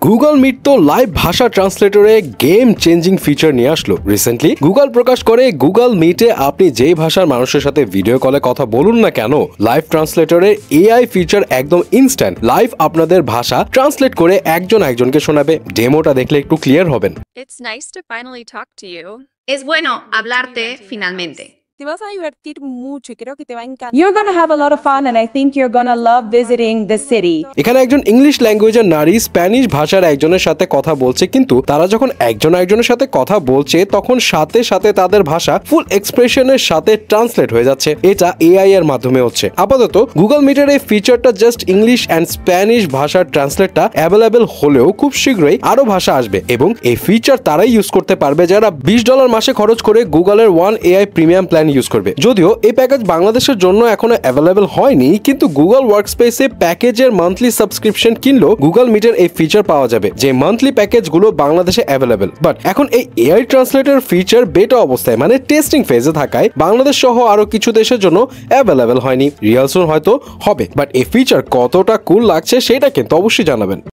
Google meet তো live ভাষা ট্রান্সলেটরে game changing feature নিয়ে আসলো রিসেন্টলি। গুগল প্রকাশ করে গুগল মিটে আপনি যেই ভাষার মানুষের সাথে ভিডিও কলে কথা বলুন না কেন, লাইভ ট্রান্সলেটরে এআই ফিচার একদম ইনস্ট্যান্ট লাইভ আপনাদের ভাষা ট্রান্সলেট করে একজনকে শোনাবে। ডেমোটা দেখলে একটু ক্লিয়ার হবেন। It's nice to finally talk to you. Es bueno hablarte finalmente. Te vas a divertir mucho y creo que te va a encantar. You're gonna have a lot of fun and I think you're gonna love visiting the city. এখানে একজন English ল্যাঙ্গুয়েজের নারী Spanish ভাষার একজনের সাথে কথা বলছে, কিন্তু তারা যখন একজনের সাথে কথা বলছে তখন সাথে সাথে তাদের ভাষা ফুল এক্সপ্রেশনের সাথে ট্রান্সলেট হয়ে যাচ্ছে। এটা এআই এর মাধ্যমে হচ্ছে। আপাতত গুগল মিটের এই ফিচারটা জাস্ট ইংলিশ অ্যান্ড স্প্যানিশ ভাষার ট্রান্সলেটটা অ্যাভেলেবেল হলেও খুব শীঘ্রই আরো ভাষা আসবে এবং এই ফিচার তারাই ইউজ করতে পারবে যারা $20 মাসে খরচ করে গুগলের one AI premium plan use করবে। যদিও এই প্যাকেজ বাংলাদেশের জন্য এখনো অ্যাভেলেবল হয়নি, কিন্তু গুগল ওয়ার্কস্পেসে প্যাকেজের মান্থলি সাবস্ক্রিপশন কিনলেও গুগল মিটের এই ফিচার পাওয়া যাবে, যে মান্থলি প্যাকেজগুলো বাংলাদেশে অ্যাভেলেবল। বাট এখন এই এআই ট্রান্সলেটর ফিচার বেটা অবস্থায় মানে টেস্টিং ফেজে থাকায় বাংলাদেশ সহ আরো কিছু দেশের জন্য অ্যাভেলেবল হয়নি। রিয়াল সুন হয়তো হবে, বাট এই ফিচার কতটা কুল লাগছে সেটা কিন্তু অবশ্যই জানাবেন।